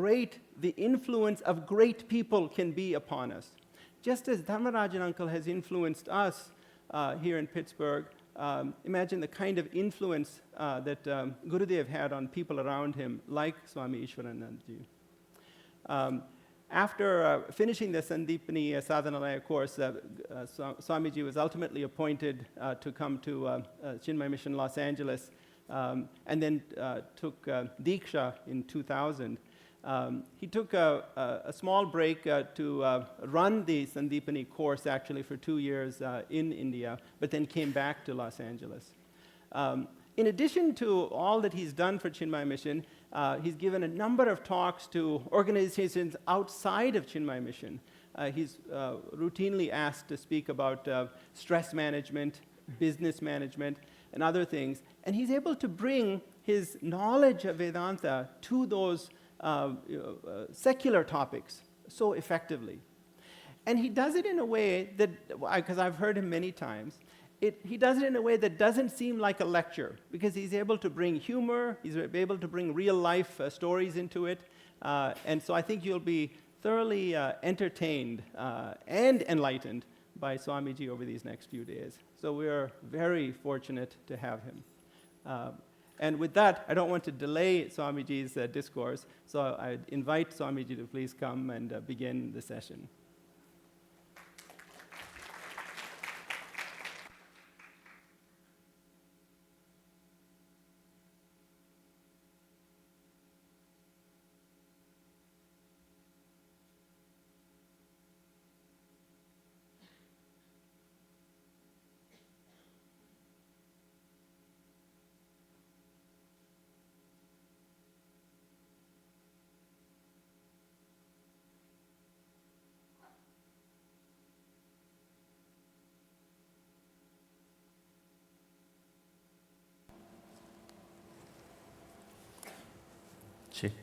great the influence of great people can be upon us. Just as Dharmarajan uncle has influenced us here in Pittsburgh, imagine the kind of influence that Gurudev had on people around him, like Swami Ishwarananda. After finishing the Sandipani Sadhanalaya course, Swamiji was ultimately appointed to come to Chinmaya Mission Los Angeles, and then took Diksha in 2000. He took a small break to run the Sandipani course actually for 2 years in India, but then came back to Los Angeles. In addition to all that he's done for Chinmaya Mission, he's given a number of talks to organizations outside of Chinmaya Mission. He's routinely asked to speak about stress management, business management, and other things. And he's able to bring his knowledge of Vedanta to those secular topics so effectively. And he does it in a way that, because I've heard him many times, he does it in a way that doesn't seem like a lecture, because he's able to bring humor, he's able to bring real-life stories into it, and so I think you'll be thoroughly entertained and enlightened by Swamiji over these next few days. So we are very fortunate to have him. And with that, I don't want to delay Swamiji's discourse, so I invite Swamiji to please come and begin the session. Check.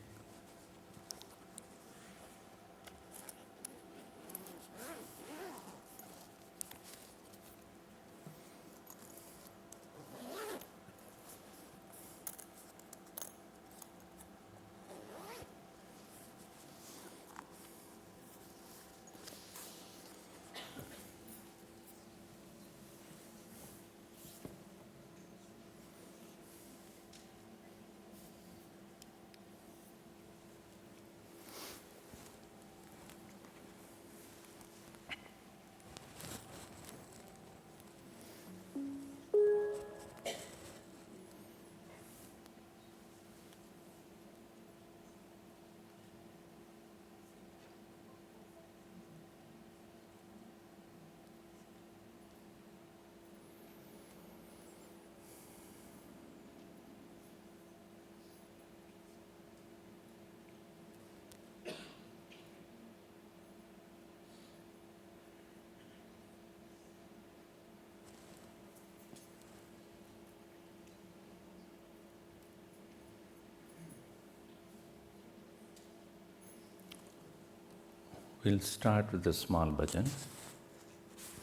We'll start with a small bhajan.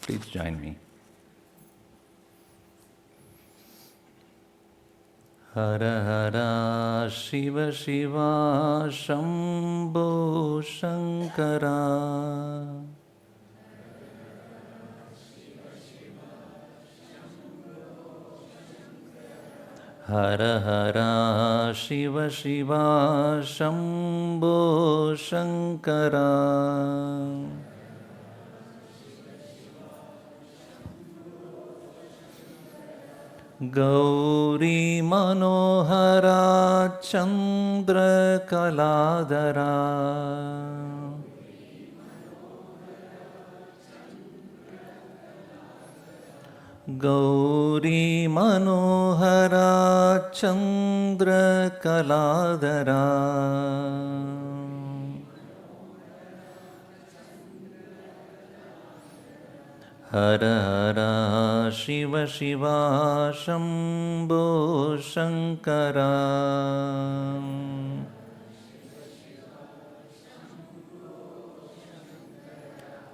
Please join me. Hara Hara Shiva Shiva Shambho Shankara. Hara Hara Shiva Shiva Shambho Shankara. Gauri Manohara Chandra Kaladara. Gauri Manohara Chandra Kaladara. Hara Hara Shiva Shiva Shambho Shankara.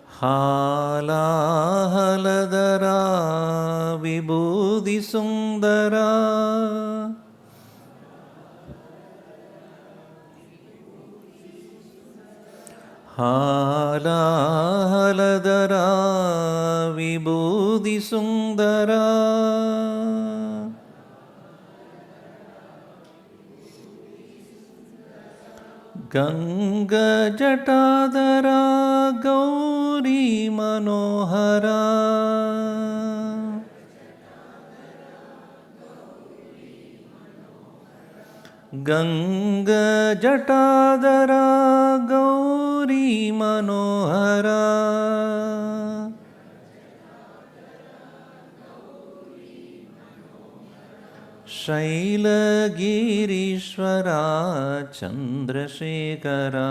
Hala Haladara Vibhuti Sundara. हालाहलधरा विभूतिसुन्दरा गङ्गजटाधरा Gauri मनोहरा गङ्गजटाधरा गौरी मनोहरा शैलगिरीश्वरा चन्द्रशेखरा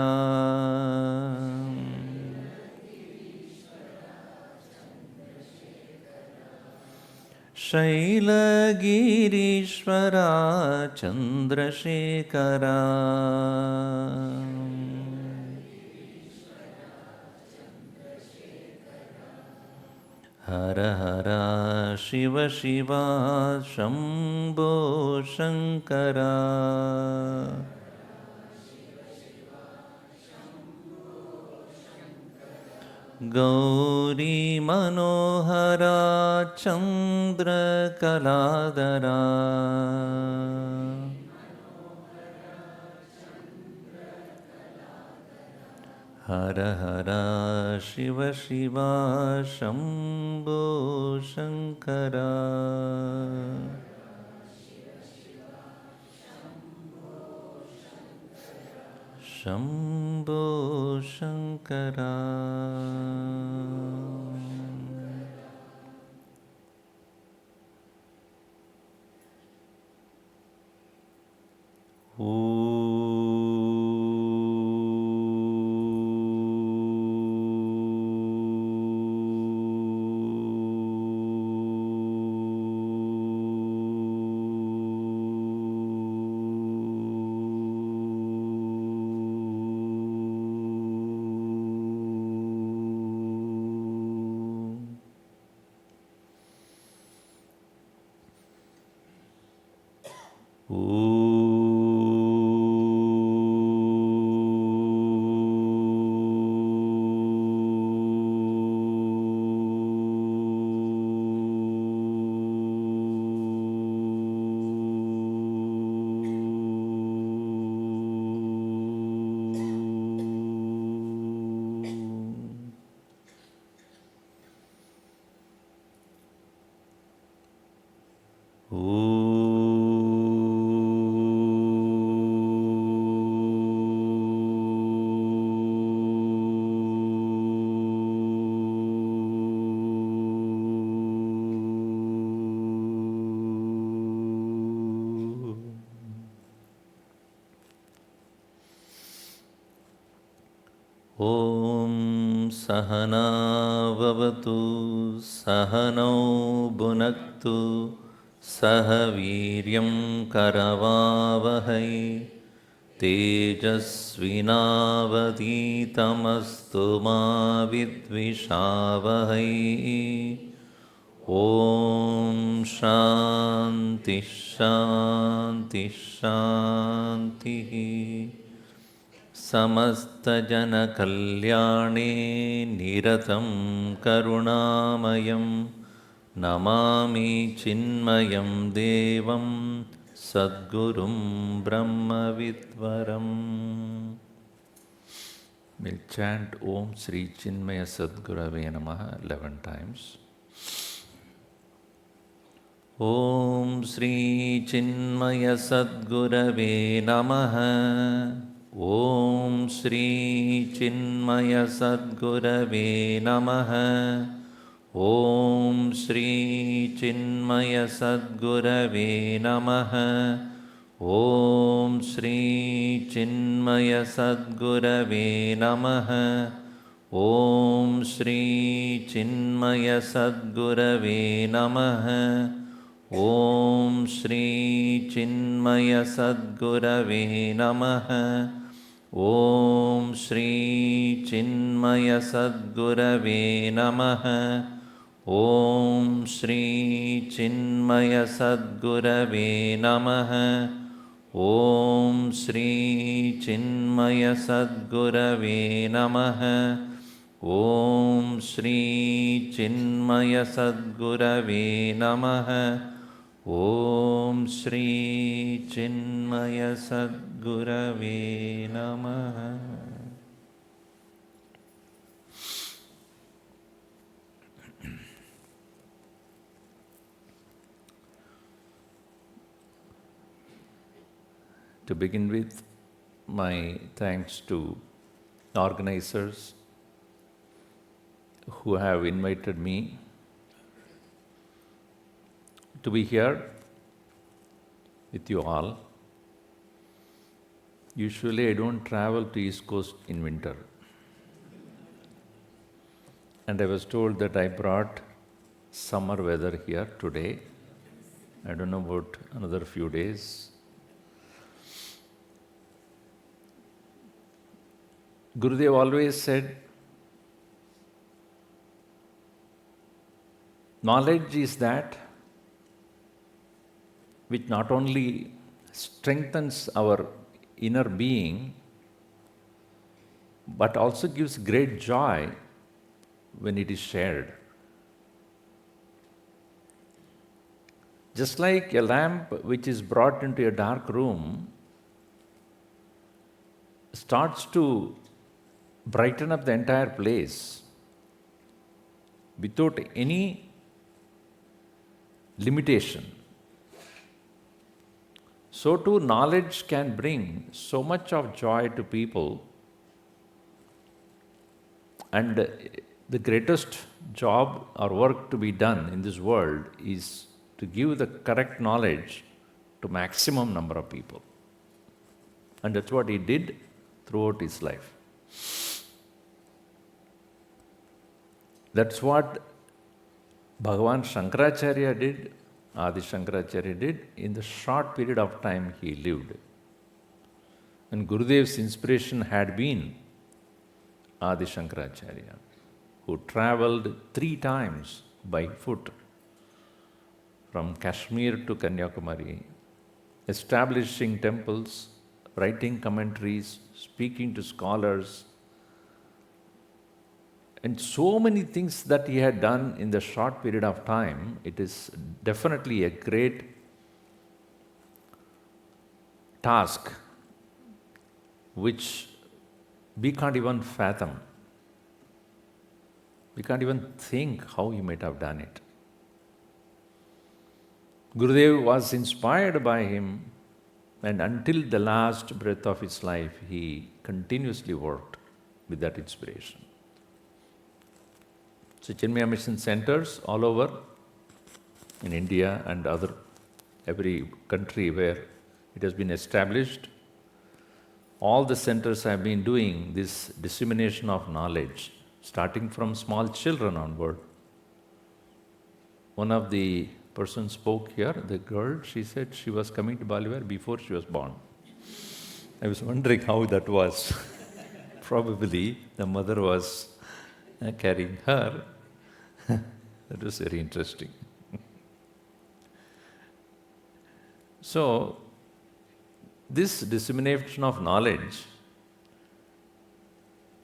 शैलगिरीश्वरा चन्द्रशेखरा हर हर शिव शिव शम्भो शङ्करा गौरी मनोहरा चन्द्रकलाधरा हर हर शिव शिव शम्भो शङ्करा शम्भो शङ्करा ॐ सहना भवतु सहनौ भुनक्तु सह वीर्यं करवावहै तेजस्विनावधीतमस्तु मा विद्विषावहै ॐ शान्ति शान्ति शान्तिः समस्तजनकल्याणे निरतं करुणामयं नमामि चिन्मयं देवं सद्गुरुं ब्रह्मविद्वरम्. We'll chant Om Sri Chinmaya Sadgurave Namaha 11 times. Om Sri Chinmaya Sadgurave Namaha. Om Sri Chinmaya Sadgurave Namaha. Om Sri Chinmaya Sadgurave Namaha. Om Sri Chinmaya Sadgurave Namaha. Om Sri Chinmaya Sadgurave Namaha. Om Sri Chinmaya Sadgurave Namaha. Om Sri Chinmaya Sadgurave Namaha. Om Sri Chinmaya Sadgurave Namaha. Om Shri Chinmaya Sadgurave Namaha. Om Shri Chinmaya Sadgurave Namaha. Om Shri Chinmaya Sadgurave Namaha. To begin with, my thanks to organizers who have invited me to be here with you all. Usually I don't travel to East Coast in winter. And I was told that I brought summer weather here today. I don't know about another few days. Gurudev always said, knowledge is that which not only strengthens our inner being, but also gives great joy when it is shared. Just like a lamp which is brought into a dark room starts to brighten up the entire place without any limitation. So too, knowledge can bring so much of joy to people, and the greatest job or work to be done in this world is to give the correct knowledge to maximum number of people. And that's what he did throughout his life. That's what Bhagavan Shankaracharya did, Adi Shankaracharya did, in the short period of time he lived. And Gurudev's inspiration had been Adi Shankaracharya, who travelled 3 times by foot from Kashmir to Kanyakumari, establishing temples, writing commentaries, speaking to scholars, and so many things that he had done in the short period of time. It is definitely a great task which we can't even fathom. We can't even think how he might have done it. Gurudev was inspired by him, and until the last breath of his life, he continuously worked with that inspiration. So Chinmaya Mission centers all over in India and every country where it has been established, all the centers have been doing this dissemination of knowledge, starting from small children onward. One of the persons spoke here, the girl, she said she was coming to Balivar before she was born. I was wondering how that was. Probably the mother was carrying her. That was very interesting. So, this dissemination of knowledge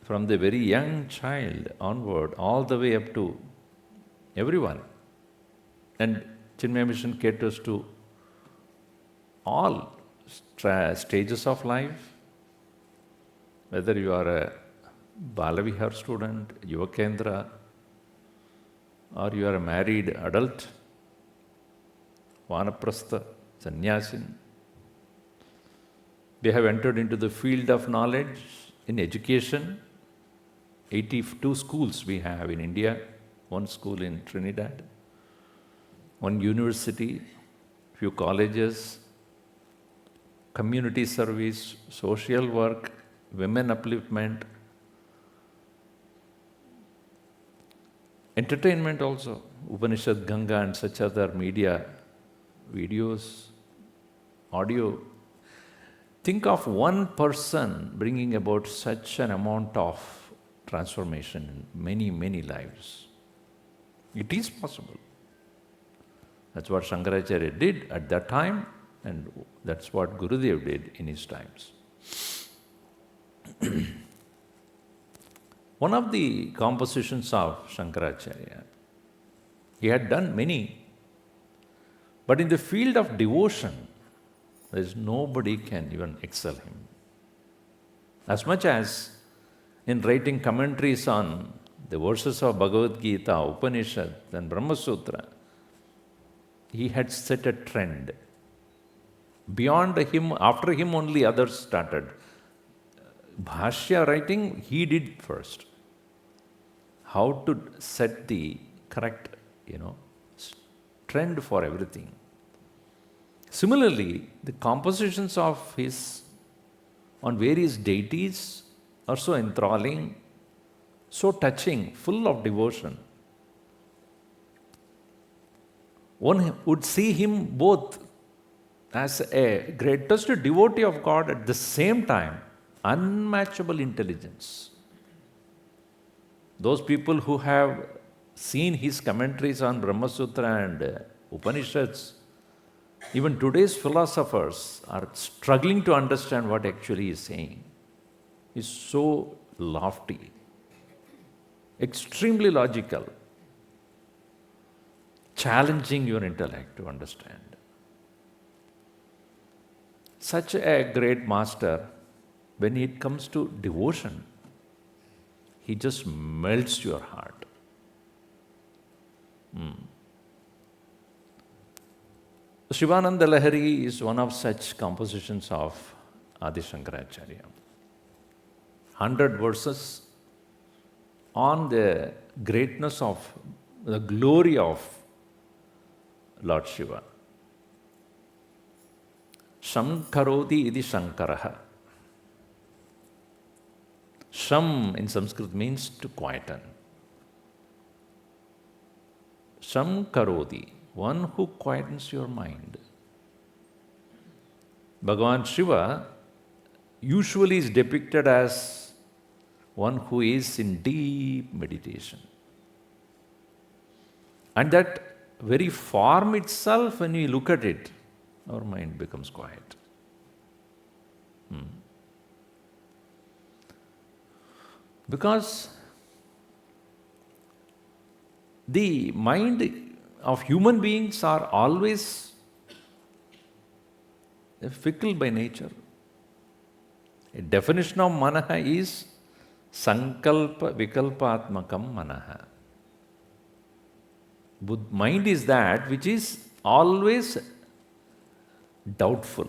from the very young child onward, all the way up to everyone. And Chinmaya Mission caters to all stages of life, whether you are a Balavihar student, Yuvakendra, or you are a married adult, Vanaprastha, Sannyasin. We have entered into the field of knowledge in education. 82 schools we have in India, 1 school in Trinidad, 1 university, few colleges, community service, social work, women upliftment, entertainment also, Upanishad Ganga and such other media, videos, audio. Think of one person bringing about such an amount of transformation in many, many lives. It is possible. That's what Shankaracharya did at that time, And that's what Gurudev did in his times. One of the compositions of Shankaracharya, he had done many, but in the field of devotion, there is nobody can even excel him. As much as in writing commentaries on the verses of Bhagavad Gita, Upanishad, and Brahma Sutra, he had set a trend. Beyond him, after him only others started. Bhashya writing, he did first. How to set the correct, trend for everything. Similarly, the compositions of his on various deities are so enthralling, so touching, full of devotion. One would see him both as a greatest devotee of God, at the same time, unmatchable intelligence. Those people who have seen his commentaries on Brahma Sutra and Upanishads, even today's philosophers are struggling to understand what actually he is saying. It's so lofty, extremely logical, challenging your intellect to understand. Such a great master, when it comes to devotion, he just melts your heart. Shivanandalahari is one of such compositions of Adi Shankaracharya. 100 verses on the greatness of, the glory of Lord Shiva. Shankarodi idi Shankaraha. Sham in Sanskrit means to quieten. Shankarodi, one who quietens your mind. Bhagavan Shiva usually is depicted as one who is in deep meditation. And that very form itself, when we look at it, our mind becomes quiet. Because the mind of human beings are always fickle by nature. A definition of manaha is sankalpa vikalpatmakam manaha. Mind is that which is always doubtful.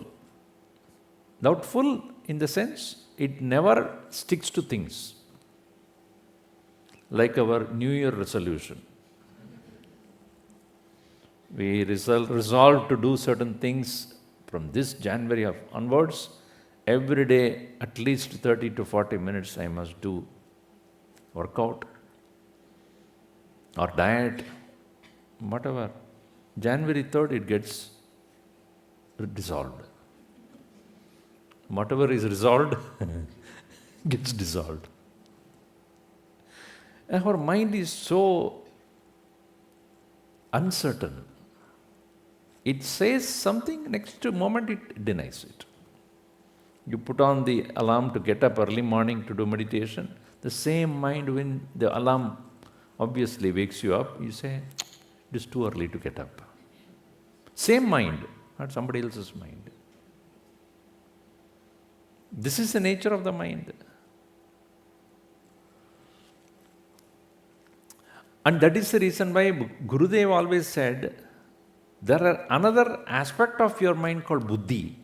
Doubtful in the sense it never sticks to things. Like our New Year resolution. We resolve to do certain things from this January onwards. Every day, at least 30 to 40 minutes, I must do workout or diet, whatever. January 3rd, it gets dissolved. Whatever is resolved gets dissolved. And our mind is so uncertain. It says something, next moment it denies it. You put on the alarm to get up early morning to do meditation. The same mind, when the alarm obviously wakes you up, you say, it is too early to get up. Same mind, not somebody else's mind. This is the nature of the mind. And that is the reason why Gurudev always said, there are another aspect of your mind called buddhi,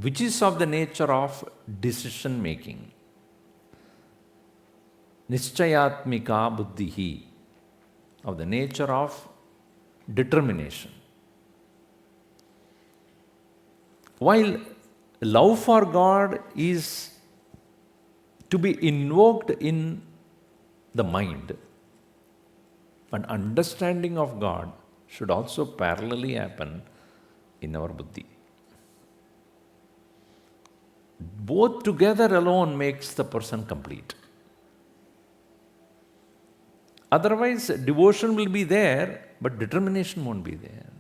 which is of the nature of decision making. Nischayatmika buddhihi, of the nature of determination. While love for God is to be invoked in the mind, and understanding of God should also parallelly happen in our buddhi. Both together alone makes the person complete. Otherwise, devotion will be there, but determination won't be there.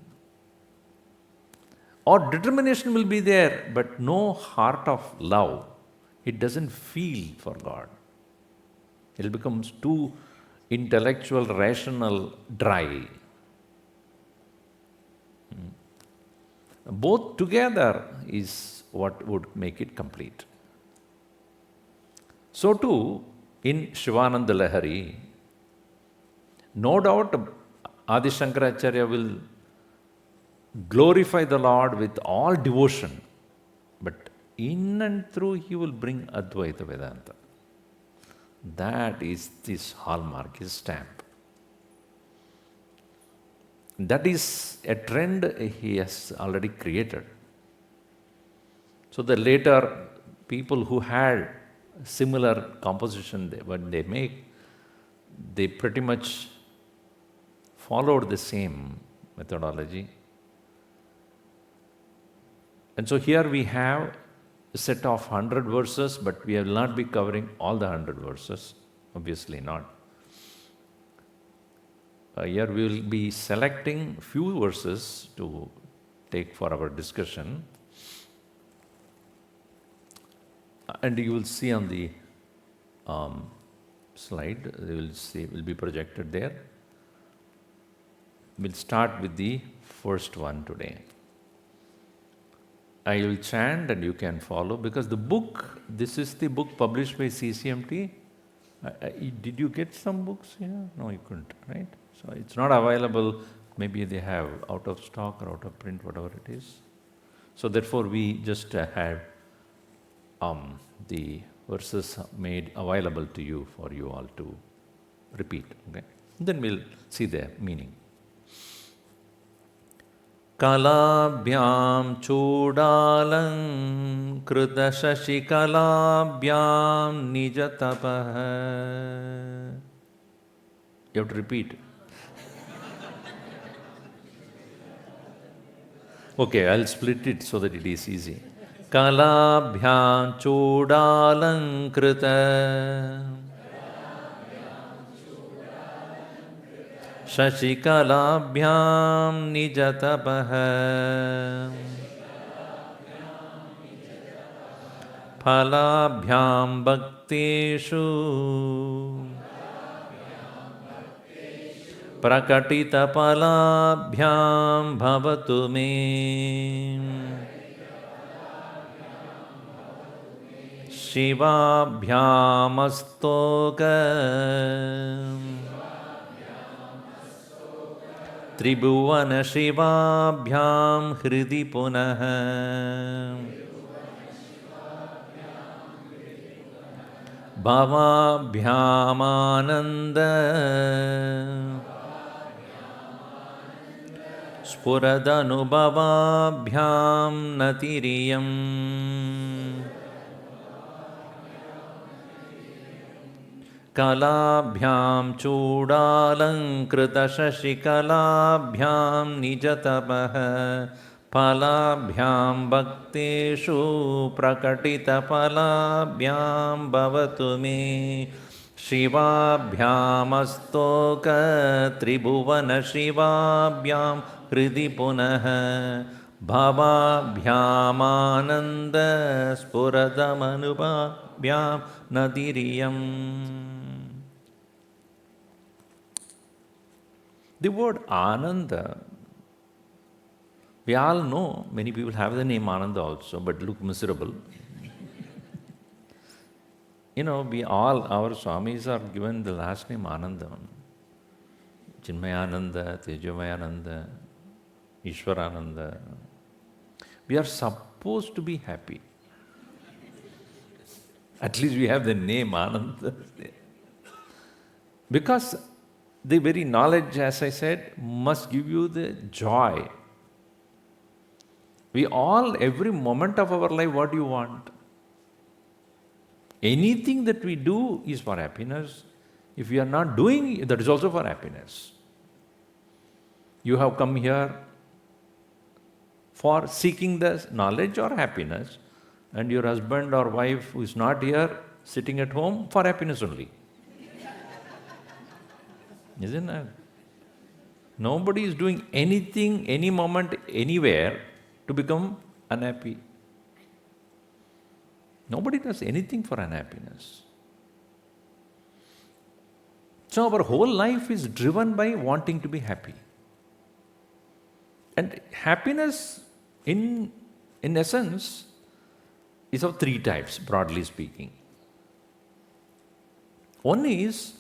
Or determination will be there, but no heart of love. It doesn't feel for God. It becomes too intellectual, rational, dry. Both together is what would make it complete. So too, in Shivanandalahari, no doubt Adi Shankaracharya will glorify the Lord with all devotion, but in and through he will bring Advaita Vedanta. That is this hallmark, his stamp. That is a trend he has already created. So the later people who had similar composition, when they make, they pretty much followed the same methodology. And so here we have a set of 100 verses, but we will not be covering all the 100 verses, obviously not. Here we will be selecting few verses to take for our discussion. And you will see on the slide, you will see, will be projected there. We'll start with the first one today. I will chant and you can follow, because the book, this is the book published by CCMT. Did you get some books here? No, you couldn't, right? So it's not available. Maybe they have out of stock or out of print, whatever it is. So therefore we just have the verses made available to you for you all to repeat. Okay? Then we'll see their meaning. Kalabhyam chudalang krita shashikalabhyam nijatapah. You have to repeat. Okay, I'll split it so that it is easy. Kalabhyam chudalang krita Shashikalabhyam nijatapah Phalabhyam bhakteshu Prakatita palabhyam bhavatu me Shivabhyam astoka Tribhuvana Shivabhyam Hridi Punah Bhavabhyam Ananda Spuradhanubhavabhyam Natiriyam Kalabhyam chudalankrita shashikalabhyam nijatapah Phalabhyam bhakteshu prakatita phalabhyam bhavatu me Shivabhyam astoka tribhuvana shivabhyam hridi punah Bhavabhyam ananda spuradhamanubhabhyam nadiriyam. The word Ananda, we all know, many people have the name Ananda also, but look miserable. You know, we all, our Swamis are given the last name Ananda. Chinmayananda, Tejavayananda, Ishwarananda. We are supposed to be happy. At least we have the name Ananda. Because the very knowledge, as I said, must give you the joy. We all, every moment of our life, what do you want? Anything that we do is for happiness. If we are not doing, that is also for happiness. You have come here for seeking the knowledge or happiness, and your husband or wife who is not here, sitting at home, for happiness only. Isn't it? Nobody is doing anything, any moment, anywhere to become unhappy. Nobody does anything for unhappiness. So our whole life is driven by wanting to be happy. And happiness, in essence, is of three types, broadly speaking. One is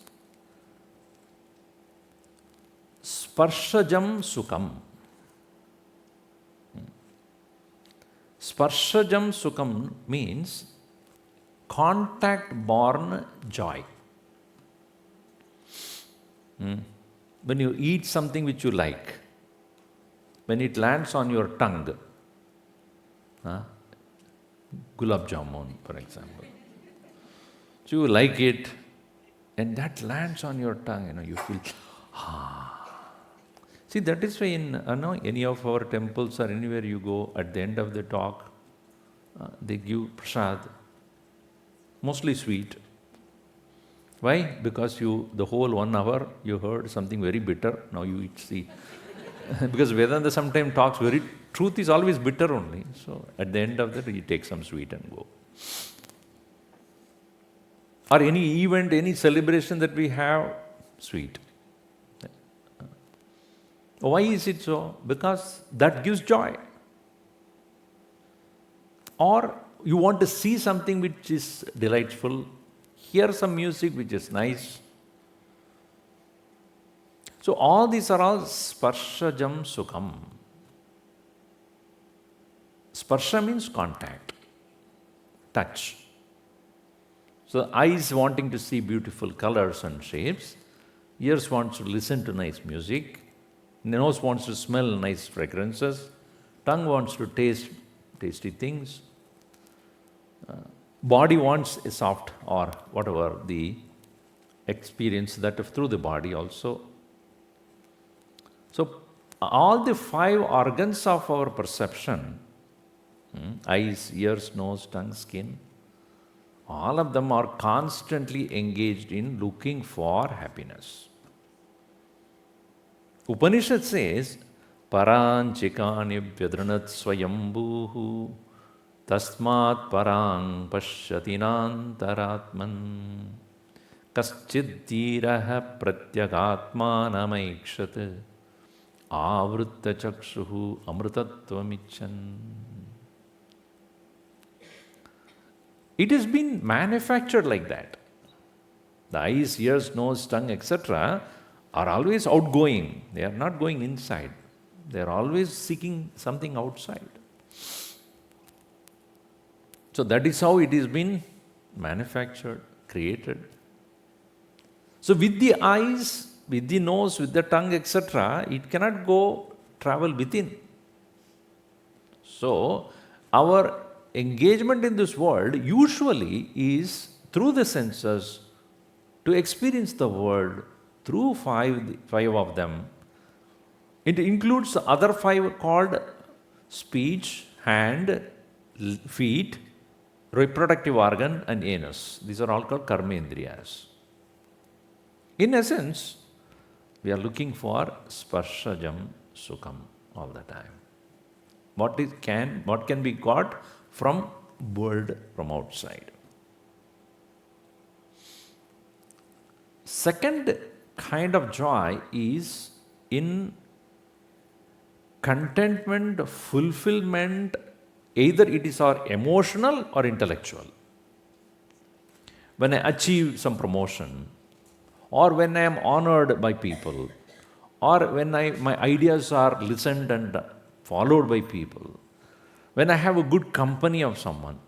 Sparshajam Sukham. Sparshajam Sukham means contact-born joy. When you eat something which you like, when it lands on your tongue, gulab jamun, for example. So you like it, and that lands on your tongue, you feel, See, that is why in any of our temples or anywhere you go, at the end of the talk, they give prasad, mostly sweet. Why? Because the whole 1 hour you heard something very bitter, now you eat sweet. Because Vedanta sometimes talks truth is always bitter only. So at the end of that, you take some sweet and go. Or any event, any celebration that we have, sweet. Why is it so? Because that gives joy. Or you want to see something which is delightful, hear some music which is nice. So all these are all Sparshajam Sukham. Sparsha means contact, touch. So eyes wanting to see beautiful colors and shapes, ears wants to listen to nice music, nose wants to smell nice fragrances, tongue wants to taste tasty things, body wants a soft or whatever the experience that through the body also. So all the 5 organs of our perception, eyes, ears, nose, tongue, skin, all of them are constantly engaged in looking for happiness. Upanishad says, Paranchikani vyadranat swayambhuhu tasmat parang pasyatinantaratman kaschidiraha pratyagatmanamaikshat Avritta chakshuhu amritatvamichan. It has been manufactured like that. The eyes, ears, nose, tongue, etc. are always outgoing. They are not going inside. They are always seeking something outside. So that is how it has been manufactured, created. So with the eyes, with the nose, with the tongue, etc., it cannot travel within. So our engagement in this world usually is through the senses to experience the world through five of them. It includes the other 5 called speech, hand, feet, reproductive organ and anus. These are all called karmendriyas. In essence, we are looking for sparshajam sukham all the time. What can be got from world, from outside. Second kind of joy is in contentment, fulfillment, either it is our emotional or intellectual. When I achieve some promotion, or when I am honored by people, or when my ideas are listened and followed by people, when I have a good company of someone,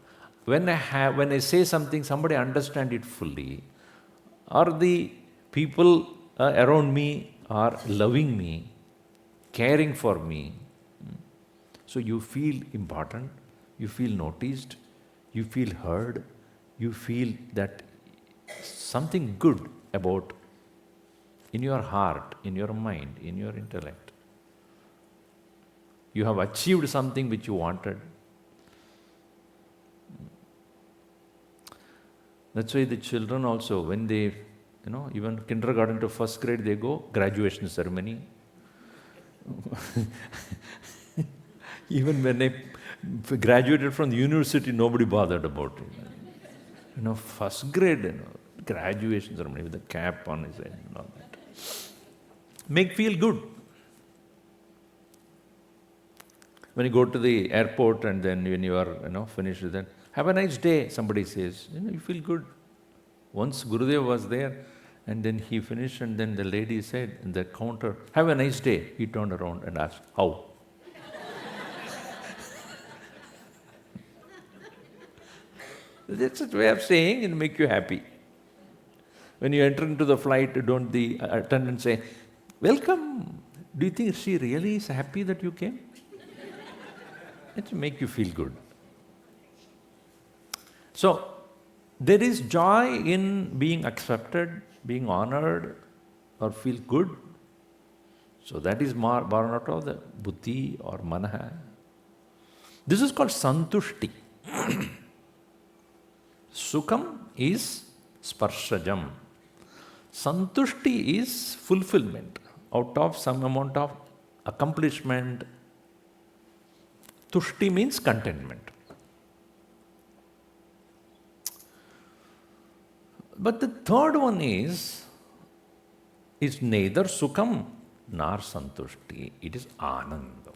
when I say something, somebody understands it fully, or the people around me are loving me, caring for me. So you feel important, you feel noticed, you feel heard, you feel that something good about in your heart, in your mind, in your intellect. You have achieved something which you wanted. That's why the children also, when they, even kindergarten to first grade, they go, graduation ceremony. Even when I graduated from the university, nobody bothered about it. First grade, graduation ceremony with a cap on his head and all that. Make feel good. When you go to the airport and then when you are finished with that, have a nice day, somebody says, you feel good. Once Gurudev was there and then he finished and then the lady said in the counter, have a nice day. He turned around and asked, how? That's a way of saying it make you happy. When you enter into the flight, don't the attendant say, welcome. Do you think she really is happy that you came? It will make you feel good. So, there is joy in being accepted, being honored, or feel good. So that is born out of the buddhi or manaha. This is called santushti. Sukham is sparshajam. Santushti is fulfillment out of some amount of accomplishment. Tushti means contentment. But the third one is neither sukham nor santushti. It is ananda.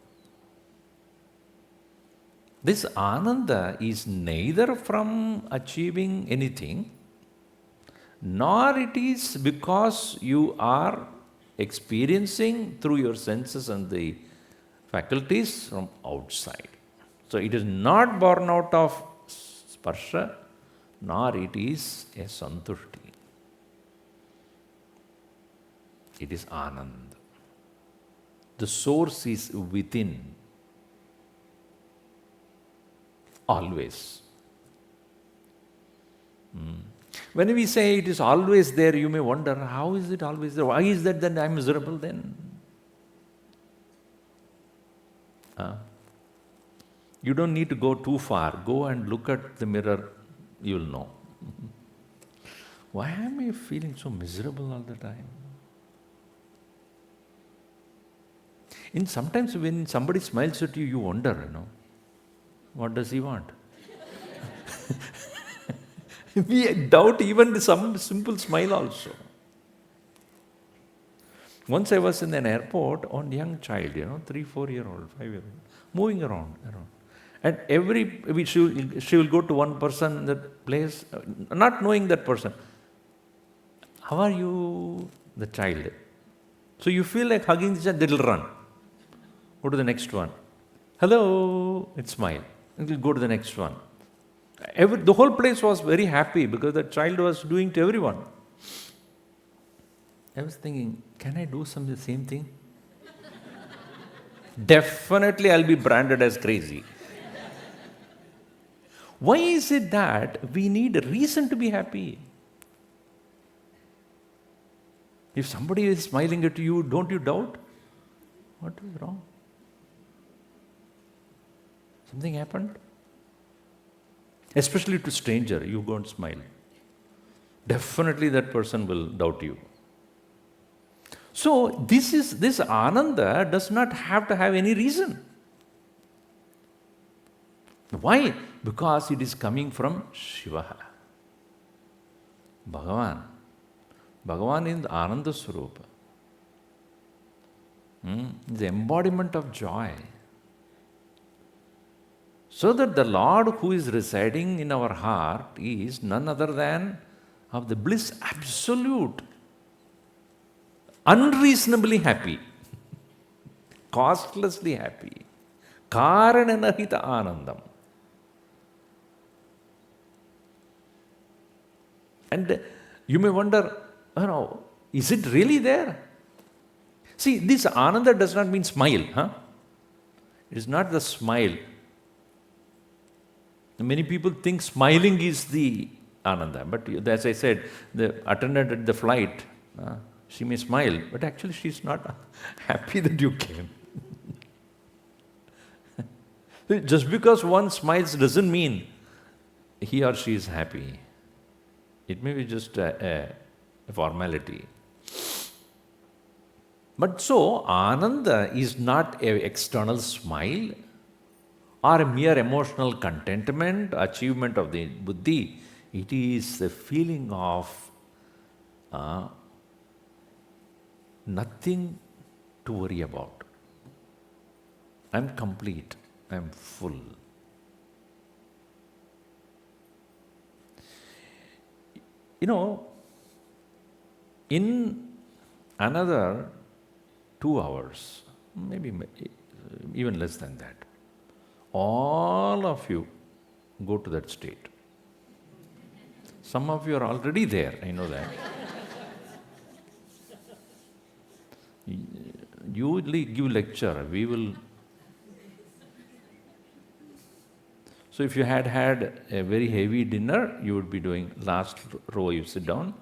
This ananda is neither from achieving anything, nor it is because you are experiencing through your senses and the faculties from outside. So it is not born out of sparsha, nor it is a santushti. It is ananda. The source is within. Always. When we say it is always there, you may wonder, how is it always there? Why is that then I am miserable then? You don't need to go too far. Go and look at the mirror, you will know. Why am I feeling so miserable all the time? Sometimes when somebody smiles at you, you wonder, what does he want? We doubt even some simple smile also. Once I was in an airport, one young child, 3, 4-year-old, 5-year-old, moving around. And she will go to one person in that place, not knowing that person. How are you? The child. So you feel like hugging this child, they will run. Go to the next one. Hello, it smile. And we'll go to the next one. The whole place was very happy because the child was doing to everyone. I was thinking, can I do the same thing? Definitely I'll be branded as crazy. Why is it that we need a reason to be happy? If somebody is smiling at you, don't you doubt? What is wrong? Something happened? Especially to stranger, you go and smile. Definitely that person will doubt you. So this ananda does not have to have any reason. Why? Because it is coming from Shiva. Bhagavan. Bhagavan is the Ananda Swarupa. The embodiment of joy. So that the Lord who is residing in our heart is none other than of the bliss absolute, unreasonably happy, costlessly happy, karananahita anandam. And you may wonder, is it really there? See, this ananda does not mean smile. It is not the smile. Many people think smiling is the ananda. But as I said, the attendant at the flight, she may smile, but actually she is not happy that you came. Just because one smiles doesn't mean he or she is happy. It may be just a formality. But so, ananda is not an external smile. or a mere emotional contentment, achievement of the buddhi. It is a feeling of nothing to worry about. I'm complete. I'm full. You know, in another 2 hours, maybe even less than that, all of you go to that state. Some of you are already there, I know that. You will give lecture, we will. So if you had had a very heavy dinner, you would be doing last row, you sit down.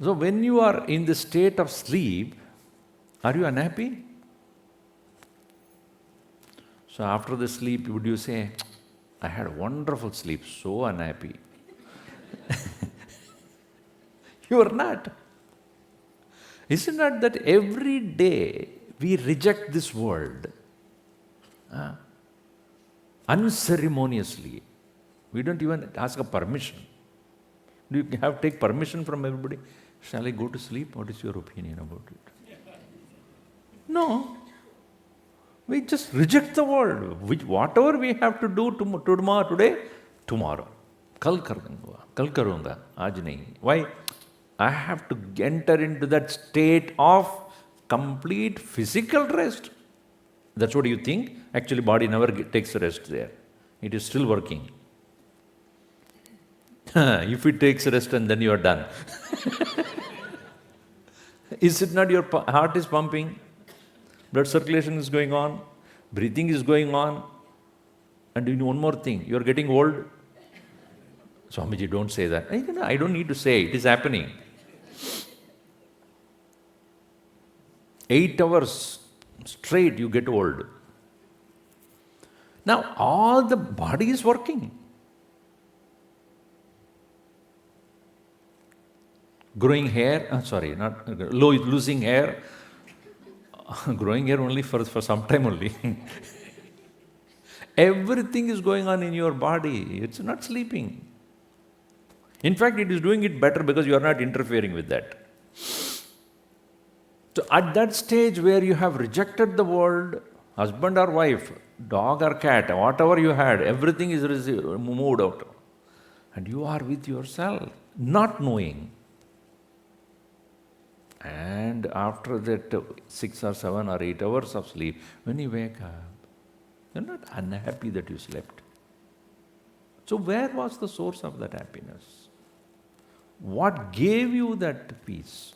So when you are in the state of sleep, are you unhappy? So after the sleep, would you say, I had a wonderful sleep, so unhappy? You are not. Isn't it that every day we reject this world unceremoniously? We don't even ask a permission. Do you have to take permission from everybody? Shall I go to sleep? What is your opinion about it? No. We just reject the world. Whatever we have to do today, tomorrow. Kal karunga, aaj nahi. Why? I have to enter into that state of complete physical rest. That's what you think. Actually, body never takes rest there. It is still working. If it takes rest and then you are done. Is it not your heart is pumping? Blood circulation is going on, breathing is going on, and doing one more thing, you are getting old. Swamiji, don't say that. I don't need to say, it is happening. 8 hours straight you get old. Now all the body is working. Growing hair, losing hair. Growing hair only for some time only. Everything is going on in your body. It's not sleeping. In fact, it is doing it better because you are not interfering with that. So at that stage where you have rejected the world, husband or wife, dog or cat, whatever you had, everything is moved out. And you are with yourself, not knowing. And after that 6 or 7 or 8 hours of sleep, when you wake up, you're not unhappy that you slept. So where was the source of that happiness? What gave you that peace?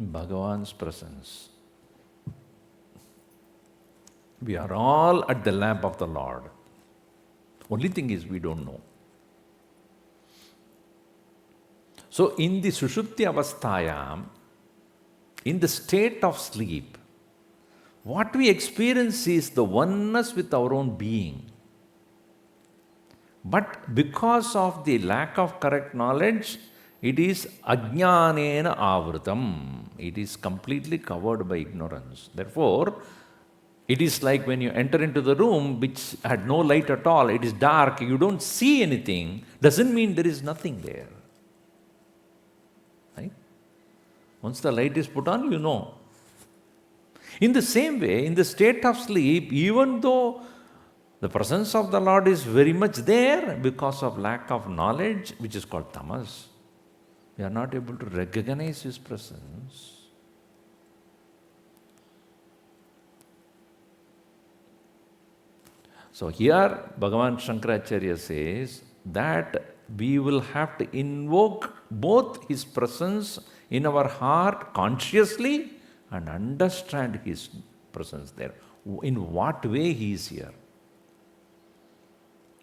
Bhagavan's presence. We are all at the lamp of the Lord. Only thing is we don't know. So in the Sushupti Avasthayam, in the state of sleep, what we experience is the oneness with our own being. But because of the lack of correct knowledge, it is ajnanena avrutam. It is completely covered by ignorance. Therefore, it is like when you enter into the room which had no light at all, it is dark, you don't see anything, doesn't mean there is nothing there. Right? Once the light is put on, you know. In the same way, in the state of sleep, even though the presence of the Lord is very much there, because of lack of knowledge, which is called tamas, we are not able to recognize His presence. So here, Bhagavan Shankaracharya says that we will have to invoke both His presence in our heart consciously and understand His presence there. In what way He is here.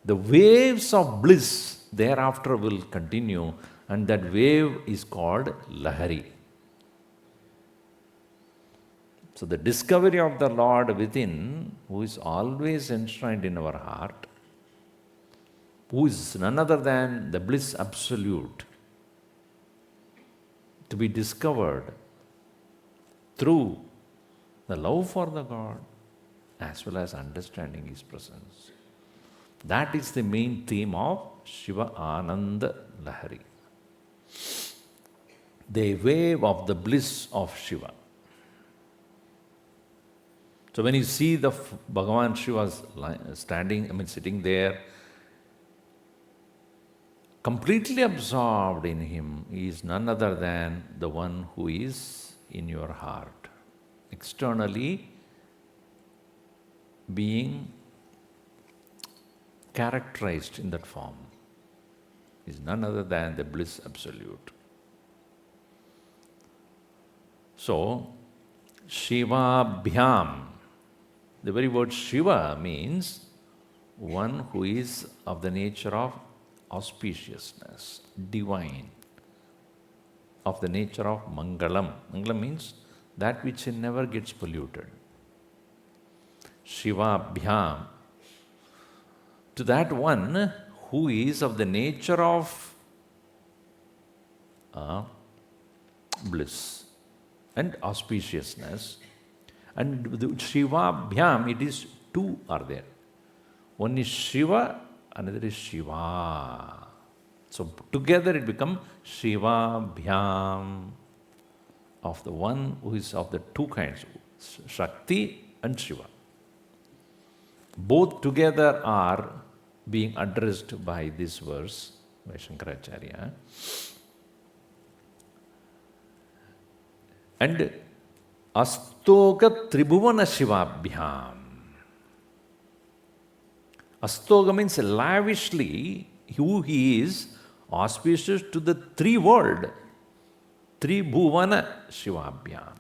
The waves of bliss thereafter will continue, and that wave is called Lahari. So the discovery of the Lord within, who is always enshrined in our heart, who is none other than the bliss absolute, to be discovered through the love for the God as well as understanding His presence. That is the main theme of Shivanandalahari. The wave of the bliss of Shiva. So when you see the Bhagavan Shiva sitting there, completely absorbed in him, he is none other than the one who is in your heart. Externally being characterized in that form is none other than the bliss absolute. So, Shivabhyam, the very word Shiva means one who is of the nature of auspiciousness, divine, of the nature of Mangalam. Mangalam means that which never gets polluted. Shivabhyam, to that one who is of the nature of bliss and auspiciousness. And the Shivabhyam, it is two are there. One is Shiva, another is Shiva. So together it becomes Shivabhyam, of the one who is of the two kinds, Shakti and Shiva. Both together are being addressed by this verse by Shankaracharya. And Astoga Tribhuvana Shivabhyam. Astoga means lavishly, who he is, auspicious to the three world. Tribhuvana Shivabhyam.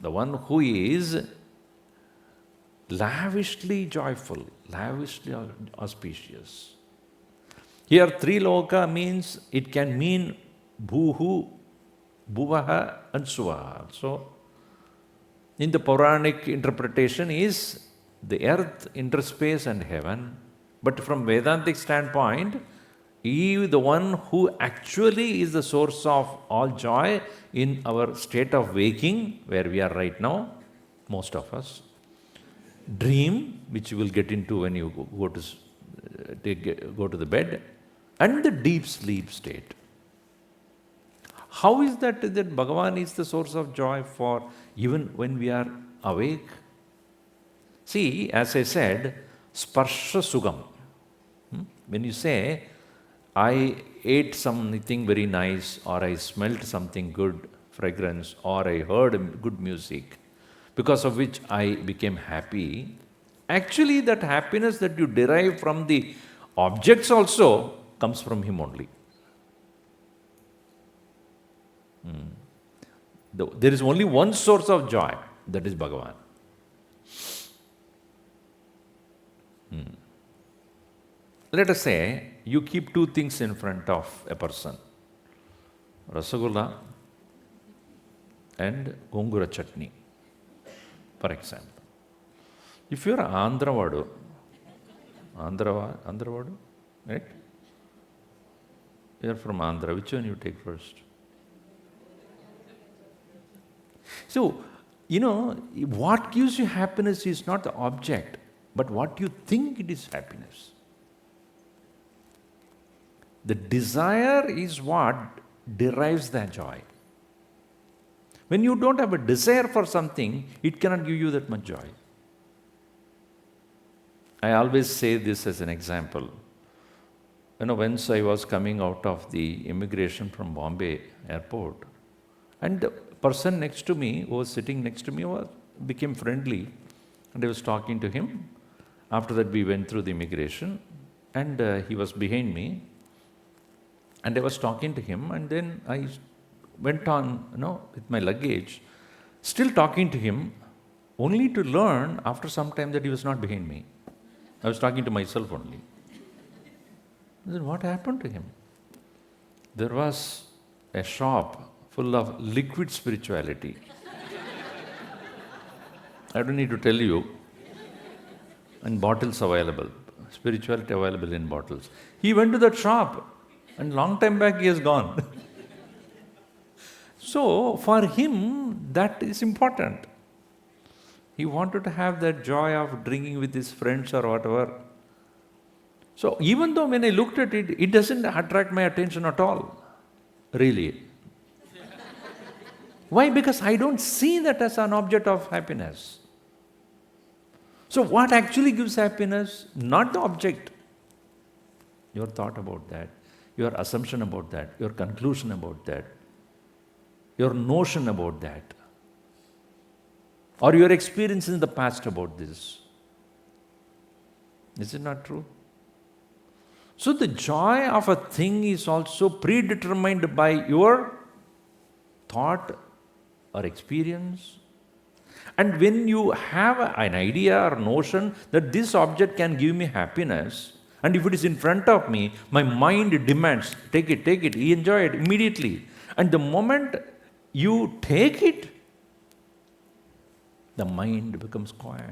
The one who is lavishly joyful, lavishly auspicious. Here Triloka means, it can mean Bhuhu, Bhuvaha and Suvaha. So, in the Puranic interpretation is the earth, interspace and heaven. But from Vedantic standpoint, he is the one who actually is the source of all joy in our state of waking, where we are right now, most of us. Dream, which you will get into when you go to the bed, and the deep sleep state. How is that Bhagavan is the source of joy for even when we are awake? See, as I said, sparsha sugam. When you say, I ate something very nice, or I smelt something good, fragrance, or I heard good music, because of which I became happy, actually that happiness that you derive from the objects also comes from him only. There is only one source of joy, that is Bhagavan. Let us say you keep two things in front of a person, Rasagulla and Gongura chutney, for example. If you are Andhravadu, right? You are from Andhra, which one you take first? So, what gives you happiness is not the object, but what you think it is happiness. The desire is what derives that joy. When you don't have a desire for something, it cannot give you that much joy. I always say this as an example. Once I was coming out of the immigration from Bombay airport, and the person next to me, who was sitting next to me, became friendly, and I was talking to him. After that, we went through the immigration, and he was behind me, and I was talking to him, and then I went on, with my luggage, still talking to him, only to learn after some time that he was not behind me. I was talking to myself only. Then what happened to him? There was a shop full of liquid spirituality. I don't need to tell you. And bottles available. Spirituality available in bottles. He went to that shop, and long time back he has gone. So, for him, that is important. He wanted to have that joy of drinking with his friends or whatever. So even though when I looked at it, it doesn't attract my attention at all. Really. Why? Because I don't see that as an object of happiness. So what actually gives happiness? Not the object. Your thought about that, your assumption about that, your conclusion about that, your notion about that, or your experience in the past about this. Is it not true? So the joy of a thing is also predetermined by your thought or experience. And when you have an idea or notion that this object can give me happiness, and if it is in front of me, my mind demands, take it, enjoy it immediately. And the moment you take it, the mind becomes quiet.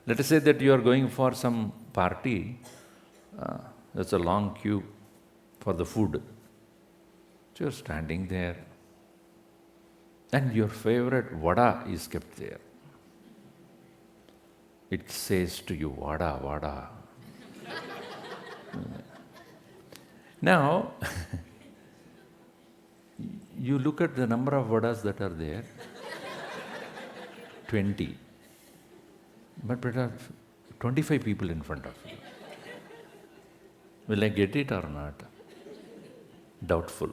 Let us say that you are going for some party, there's a long queue for the food. So you're standing there, and your favorite vada is kept there. It says to you, vada, vada. Now, you look at the number of vadas that are there, 20. But there are 25 people in front of you. Will I get it or not? Doubtful.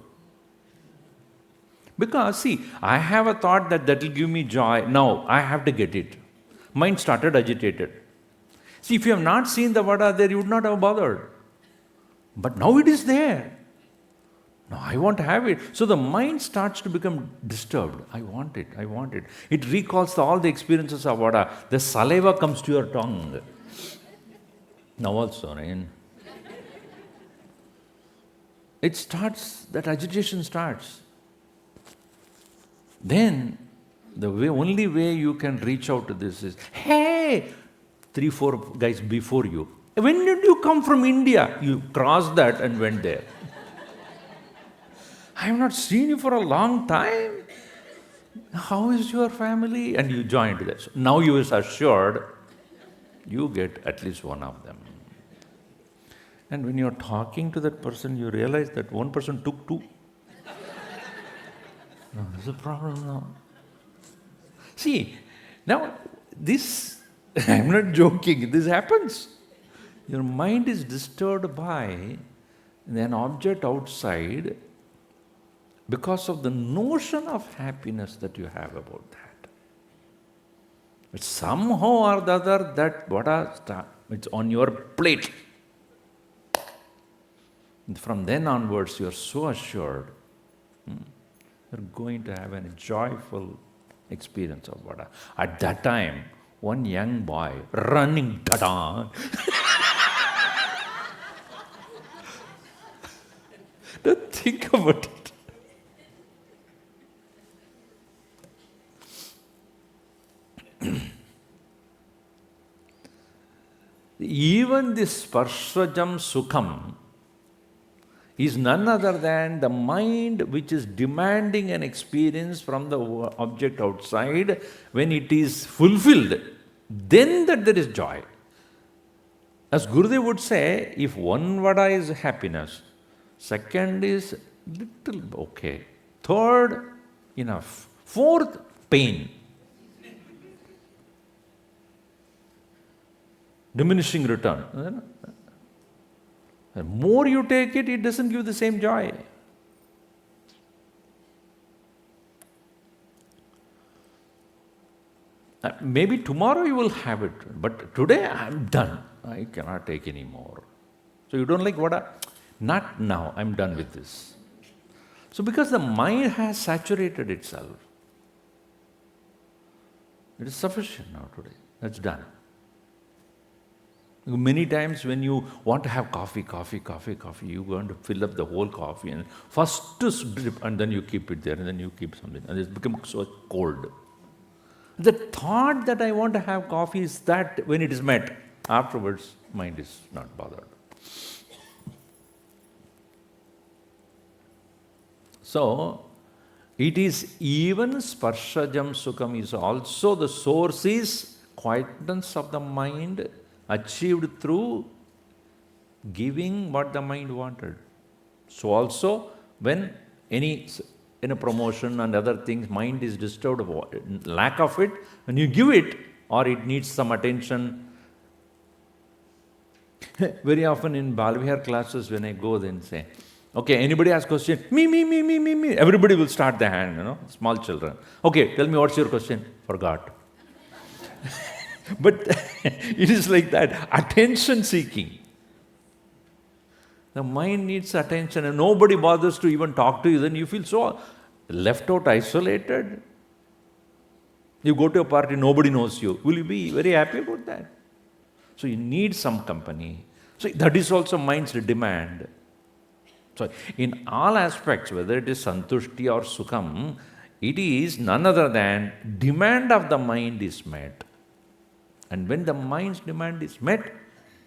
Because see, I have a thought that will give me joy. Now, I have to get it. Mind started agitated. See, if you have not seen the vada there, you would not have bothered. But now it is there. Now I want to have it. So the mind starts to become disturbed. I want it. It recalls all the experiences of vada. The saliva comes to your tongue. Now also, right? It starts, that agitation starts. Then, only way you can reach out to this is, hey, 3-4 guys before you. When did you come from India? You crossed that and went there. I have not seen you for a long time. How is your family? And you joined this. Now you is assured you get at least one of them. And when you're talking to that person, you realize that one person took 2. No, there's a problem now. See, now this, I'm not joking, this happens. Your mind is disturbed by an object outside because of the notion of happiness that you have about that. But somehow or the other, that vada, it's on your plate. And from then onwards, you're so assured you're going to have a joyful experience of vada. At that time, one young boy running, ta-da! Don't think about it. Even this sparshajam sukham is none other than the mind which is demanding an experience from the object outside. When it is fulfilled, then that there is joy. As Gurudev would say, if one vada is happiness, second is little okay, third enough, fourth pain. Diminishing return. The more you take it, it doesn't give the same joy. Maybe tomorrow you will have it, but today I'm done. I cannot take any more. So you don't like vada? Not now, I'm done with this. So because the mind has saturated itself, it is sufficient now today. That's done. Many times when you want to have coffee, you go and fill up the whole coffee and first drip and then you keep it there and then you keep something and it's become so cold. The thought that I want to have coffee is that when it is met, afterwards mind is not bothered. So, it is even sparshajam sukham is also the source is quietness of the mind achieved through giving what the mind wanted. So also when any in a promotion and other things, mind is disturbed, lack of it, when you give it or it needs some attention. Very often in Balvihar classes when I go, then say, okay, anybody has question? Me. Everybody will start the hand, small children. Okay, tell me what's your question? Forgot. But it is like that, attention seeking. The mind needs attention and nobody bothers to even talk to you, then you feel so left out, isolated. You go to a party, nobody knows you. Will you be very happy about that? So you need some company. So that is also mind's demand. So in all aspects, whether it is santushti or sukham, it is none other than demand of the mind is met. And when the mind's demand is met,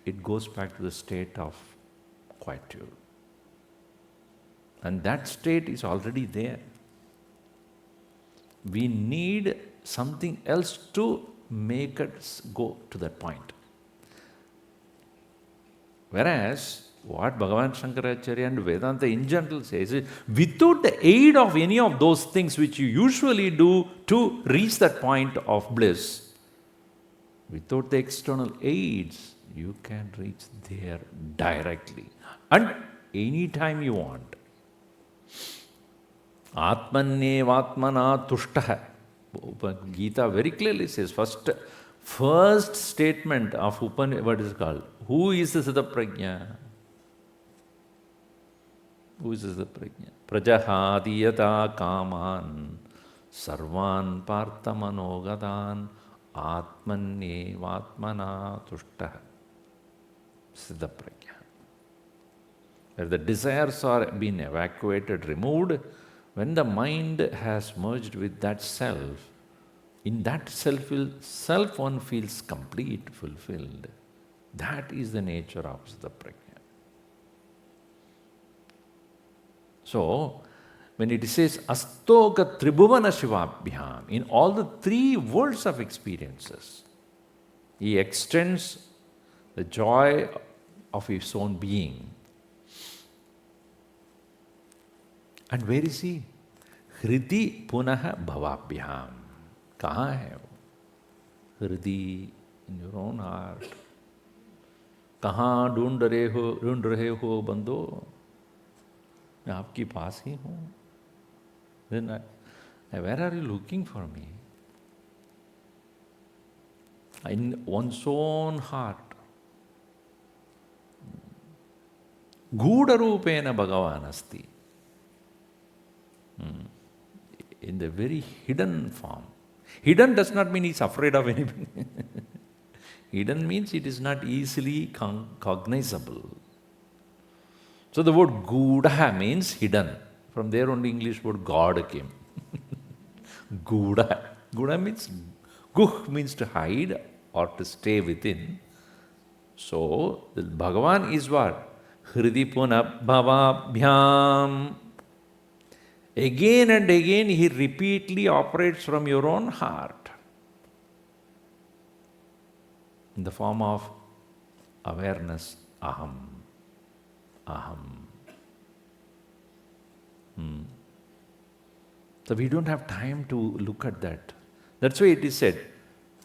it goes back to the state of quietude. And that state is already there. We need something else to make us go to that point. Whereas, what Bhagavan Shankaracharya and Vedanta in general says is, without the aid of any of those things which you usually do to reach that point of bliss, without the external aids, you can reach there directly and any time you want. Atmannevatmana tushtaha. Gita very clearly says, first statement of what is called? Who is the Siddha-prajna? Who is the Siddha-prajna? Prajahadiyata kaman sarvan parthamanogadan atmannevatmana tushtaha. Siddha-prajna. Where the desires are being evacuated, removed, when the mind has merged with that self, in that self one feels complete, fulfilled. That is the nature of Siddha-prajna. So, when it says astoka tribhuvana shivabhyam, in all the three worlds of experiences, he extends the joy of his own being. And where is he? Hridi punaha bhavabhyam. Kahan hai wo? Hridi, in your own heart. Kahan dhoond rahe ho bando? मैं आपके पास ही हूँ. Then where are you looking for me? In one's own heart. Gudha-rupena Bhagavan asti. In the very hidden form. Hidden does not mean he's afraid of anything. Hidden means it is not easily cognizable. So the word Gudha means hidden. From there only English word God came. Gudha. Gudha means, Guh means to hide or to stay within. So the Bhagavan is what? Hridi puna bhavabhyam. Again and again he repeatedly operates from your own heart in the form of awareness, aham. So we don't have time to look at that. That's why it is said,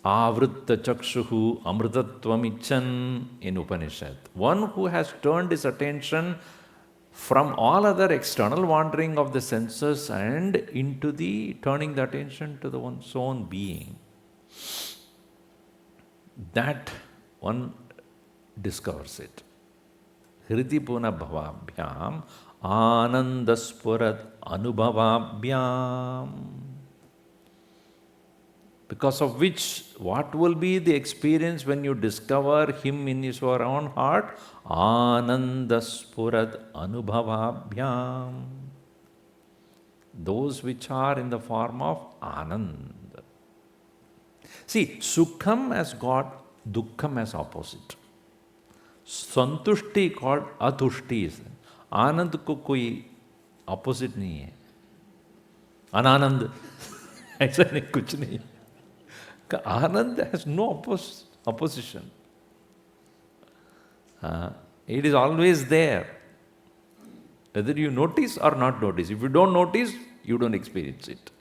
avritta chakshuhu amritatvam icchan in Upanishad. One who has turned his attention from all other external wandering of the senses and into the turning the attention to the one's own being, that one discovers it. Hridi puna bhavabhyam anandaspurat anubhavabhyam. Because of which, what will be the experience when you discover him in your own heart? Anandaspurat anubhavabhyam. Those which are in the form of anand. See, sukham has got dukkham as opposite. Santushti called atushti. Anand ko koi opposite nahi hai. Ananand. ऐसा नहीं कुछ नहीं. Anand has no opposition. It is always there. Whether you notice or not notice. If you don't notice, you don't experience it.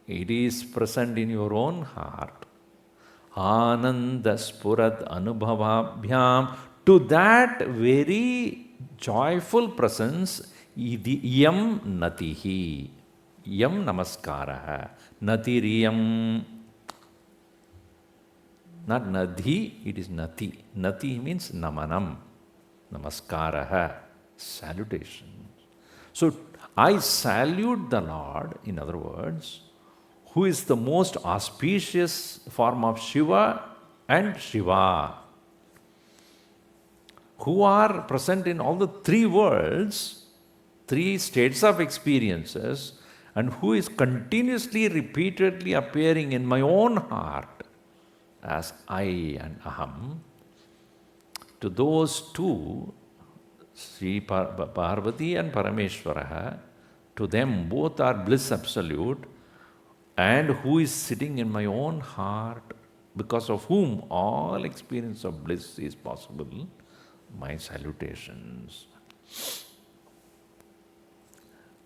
It is present in your own heart. Ananda spurad anubhavabhyam. To that very joyful presence, yam natihi. Yam namaskaraha. Natiriyam. Not nadhi, it is nati. Nati means namanam. Namaskaraha. Salutation. So, I salute the Lord, in other words, who is the most auspicious form of Shiva and Shiva, who are present in all the three worlds, three states of experiences, and who is continuously, repeatedly appearing in my own heart as I and Aham. To those two, Sri Parvati and Parameshwara, to them both are bliss absolute, and who is sitting in my own heart, because of whom all experience of bliss is possible, my salutations.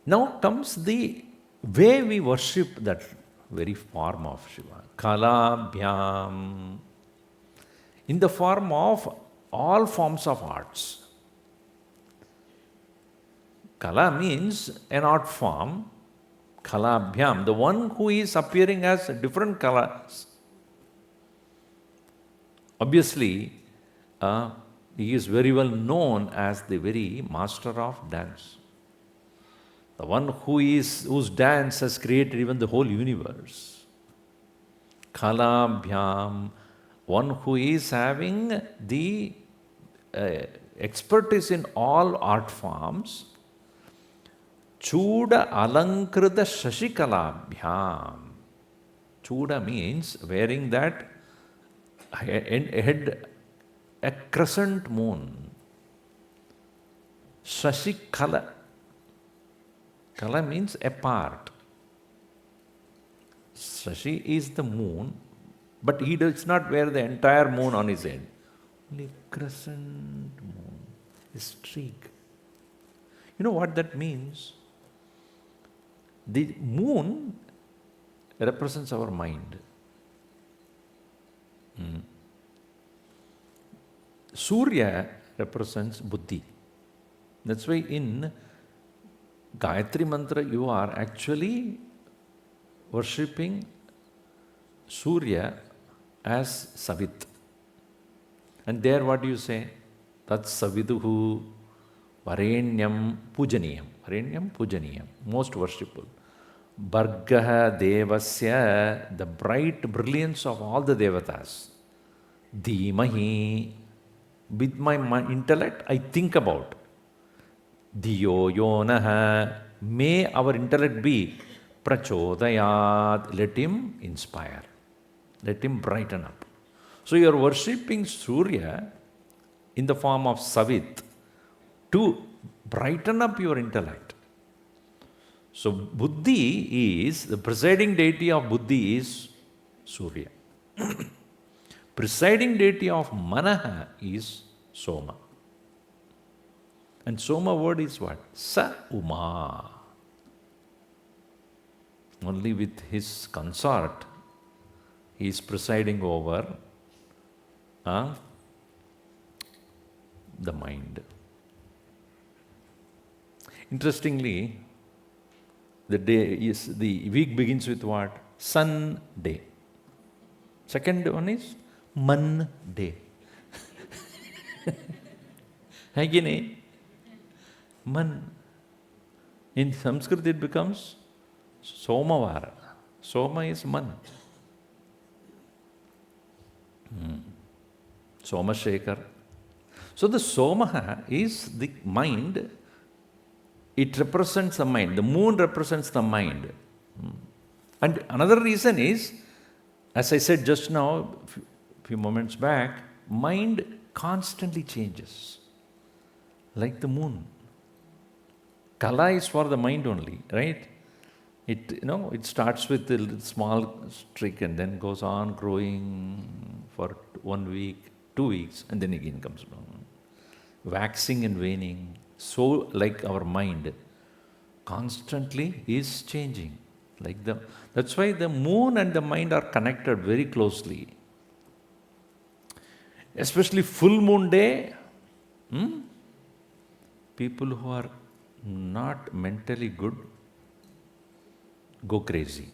Now comes the way we worship that very form of Shiva. Kalabhyam. In the form of all forms of arts. Kala means an art form. Kalabhyam, the one who is appearing as different colors. Obviously, he is very well known as the very master of dance. The one whose dance has created even the whole universe. Kalabhyam, one who is having the expertise in all art forms. Chuda alankrita shashikalabhyam. Chuda means wearing that head, a crescent moon. Shashikala. Kala means a part. Shashi is the moon, but he does not wear the entire moon on his head. Only a crescent moon, a streak. You know what that means? The moon represents our mind. Surya represents buddhi. That's why in Gayatri Mantra you are actually worshipping Surya as Savit. And there what do you say? Tat Saviduhu Varenyam Pujaniyam. Varenyam Pujaniyam. Most worshipful. Bhargaha Devasya, the bright brilliance of all the Devatas. Dhimahi, with my intellect I think about. Diyo Yonaha, may our intellect be Prachodayat, let him inspire. Let him brighten up. So you are worshipping Surya in the form of Savit to brighten up your intellect. So Buddhi is, the presiding deity of Buddhi is Surya. Presiding deity of Manaha is Soma. And Soma word is what? Sa Uma. Only with his consort he is presiding over the mind. Interestingly, the week begins with what? Sunday. Second one is Monday. Hagine. Man. In Sanskrit it becomes Somavara. Soma is Man. Somashekar. So the Somaha is the mind. It represents the mind. The moon represents the mind. And another reason is, as I said just now, a few moments back, mind constantly changes. Like the moon. Kala is for the mind only, right? It starts with a little small streak and then goes on growing for 1 week, 2 weeks, and then again comes down. Waxing and waning. So like our mind constantly is changing. That's why the moon and the mind are connected very closely. Especially full moon day, people who are not mentally good go crazy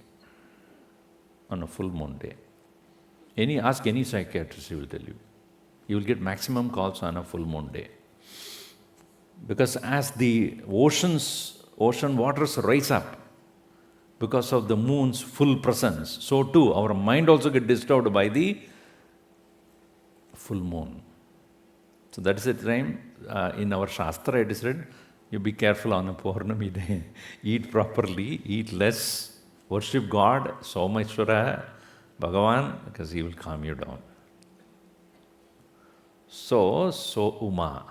on a full moon day. Ask any psychiatrist, he will tell you. You will get maximum calls on a full moon day. Because as the ocean waters rise up because of the moon's full presence, so too our mind also gets disturbed by the full moon. So that is the time in our Shastra it is said, you be careful on a Purnami day. Eat properly, eat less, worship God, Swami Ishwarananda, Bhagavan, because he will calm you down. So Uma,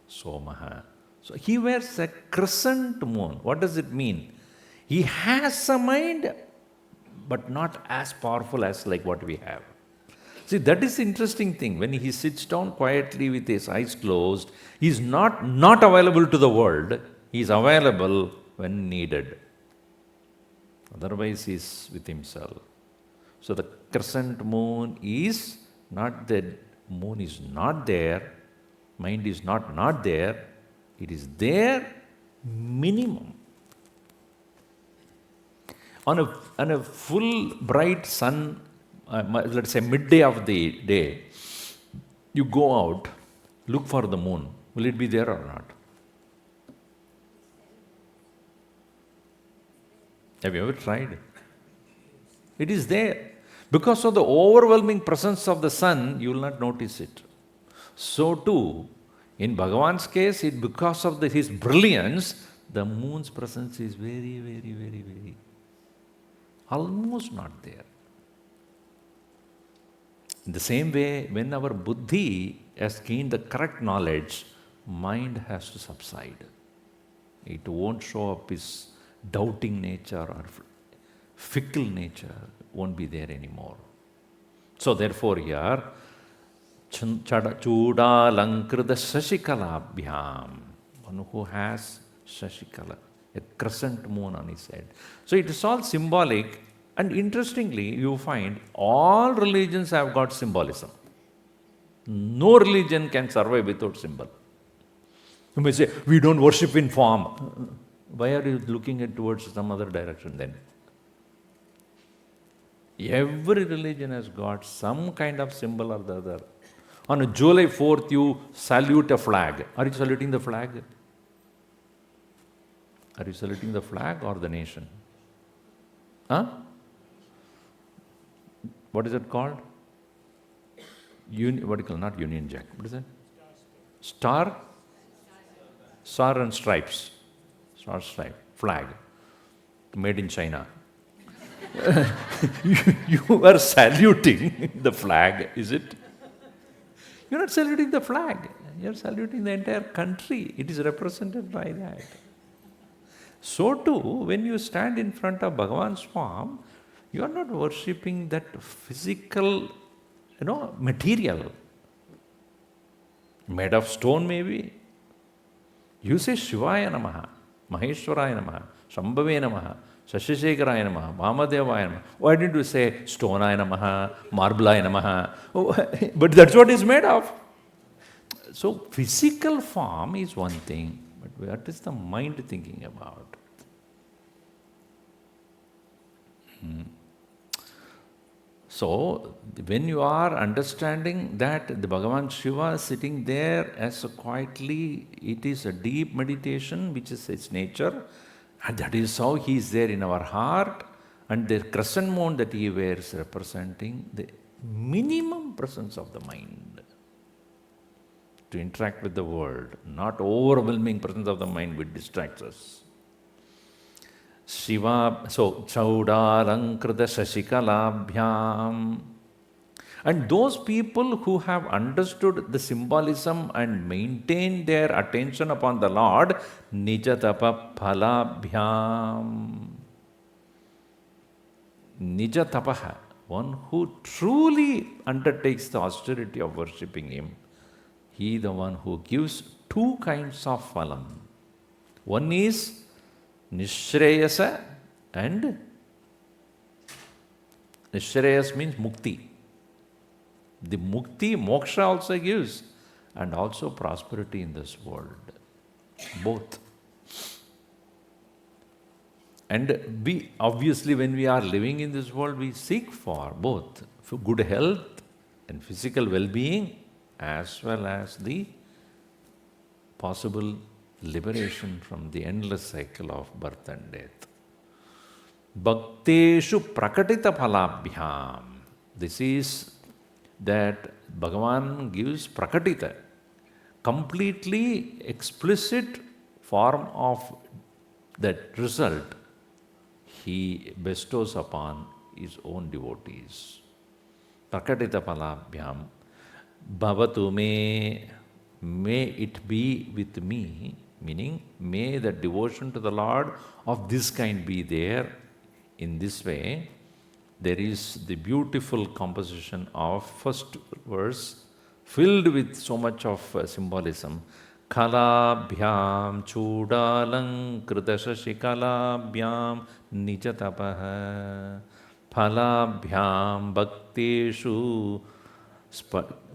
Somaha. So he wears a crescent moon. What does it mean? He has a mind, but not as powerful as like what we have. See, that is the interesting thing. When he sits down quietly with his eyes closed, he is not available to the world. He is available when needed. Otherwise, he is with himself. So the crescent moon is not there. Moon is not there. Mind is not there. It is there minimum. On a full bright sun, let's say midday of the day, you go out, look for the moon. Will it be there or not? Have you ever tried? It is there. Because of the overwhelming presence of the sun, you will not notice it. So too, in Bhagavan's case, because of his brilliance, the moon's presence is very, very, very, very, almost not there. In the same way, when our buddhi has gained the correct knowledge, mind has to subside. It won't show up its doubting nature or fickle nature, won't be there anymore. So therefore here, Chudalankruta Shashikalabhyam, one who has Shashikala, a crescent moon on his head. So it is all symbolic. And interestingly, you find all religions have got symbolism. No religion can survive without symbol. You may say, we don't worship in form. Why are you looking towards some other direction then? Every religion has got some kind of symbol or the other. On a July 4th, you salute a flag. Are you saluting the flag? Are you saluting the flag or the nation? Huh? What is it called? What do you call? Not Union Jack. What is that? Star? Star and stripes. Star stripe. Flag. Made in China. you are saluting the flag, is it? You're not saluting the flag. You're saluting the entire country. It is represented by that. So too, when you stand in front of Bhagavan's form, you are not worshipping that physical, material. Made of stone maybe. You say Shivaya Namaha, Maheshwaraya Namaha, Shambhave Namaha, Shashishekharaya Namaha, Vamadevaya Namaha. Why didn't you say Stonaya Namaha, Marblaya Namaha? Oh, but that's what it's made of. So physical form is one thing, but what is the mind thinking about? So, when you are understanding that the Bhagavan Shiva is sitting there as quietly, it is a deep meditation which is its nature, and that is how he is there in our heart, and the crescent moon that he wears representing the minimum presence of the mind to interact with the world, not overwhelming presence of the mind which distracts us. Shiva, so Chaudalankrita Shashikalabhyam. And those people who have understood the symbolism and maintain their attention upon the Lord, Nijatapa Phalabhyam. Nija tapaha, one who truly undertakes the austerity of worshipping him, he the one who gives two kinds of phalam. One is nishreyasa, and nishreyas means mukti. The mukti, moksha also gives, and also prosperity in this world. Both. And we, obviously, when we are living in this world, we seek for both for good health and physical well-being, as well as the possible liberation from the endless cycle of birth and death. Bhakteshu prakatita phalabhyam. This is that Bhagavan gives prakatita, completely explicit form of that result he bestows upon his own devotees. Prakatita phalabhyam bhavatu me, may it be with me, meaning may the devotion to the Lord of this kind be there. In this way, there is the beautiful composition of first verse filled with so much of symbolism. Kalabhyam chudalang kritasashikalabhyam nijatapaha phalabhyam bhakteshu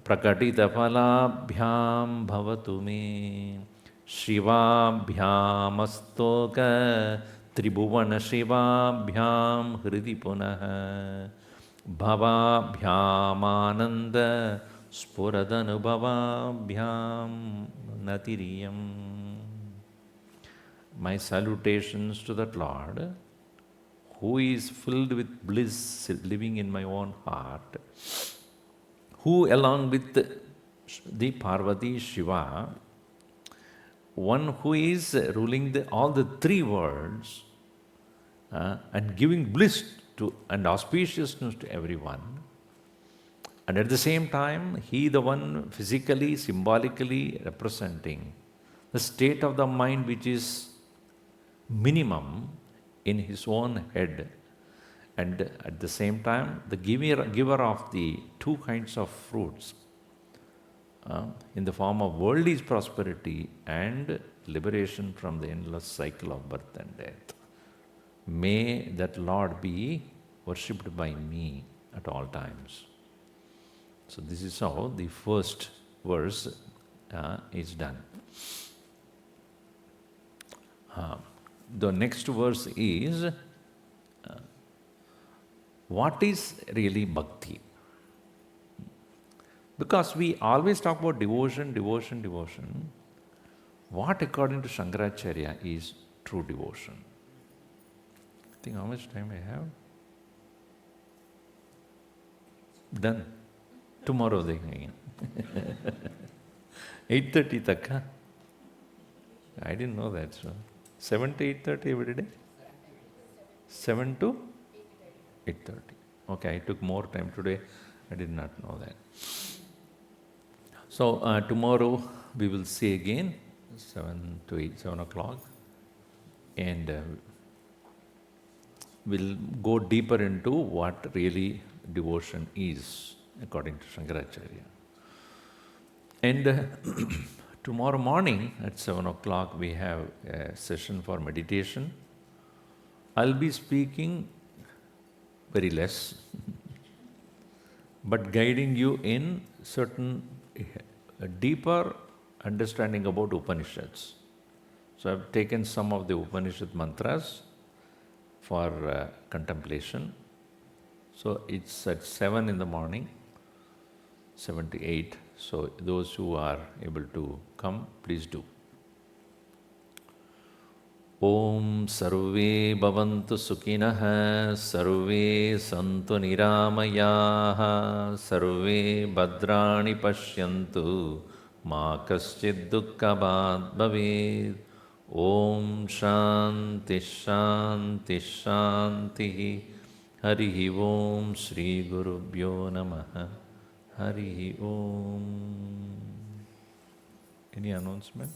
prakatita phalabhyam bhavatu me shivabhyam astoka tribhuvana shivabhyam hridi punah bhavabhyam ananda Sporadanubhavabhyam natiriyam. My salutations to that Lord, who is filled with bliss living in my own heart, who along with the Parvati Shiva, one who is ruling all the three worlds and giving bliss to and auspiciousness to everyone. And at the same time, he the one physically, symbolically representing the state of the mind which is minimum in his own head. And at the same time, the giver of the two kinds of fruits in the form of worldly prosperity and liberation from the endless cycle of birth and death. May that Lord be worshipped by me at all times. So this is how the first verse is done. The next verse is, what is really bhakti? Because we always talk about devotion, devotion, devotion. What according to Shankaracharya is true devotion? I think how much time I have? Done. Tomorrow again. 8:30 takka? I didn't know that. So 7 to 8:30 every day? 7 to 8:30. Okay, I took more time today. I did not know that. So tomorrow we will see again 7 o'clock, and we'll go deeper into what really devotion is according to Shankaracharya. And tomorrow morning at 7 o'clock we have a session for meditation. I'll be speaking very less, but guiding you in certain deeper understanding about Upanishads. So I've taken some of the Upanishad mantras for contemplation. So it's at 7 in the morning, 7 to 8. So those who are able to come, please do. Om sarve bhavantu sukhinah, sarve santu niramayaha, sarve bhadrani pashyantu, ma kaschid dukkhabhat bhaved. Om shanti shanti shanti. Harihi Om Shri Gurubhyo Namaha. Harihi Om. Any announcement?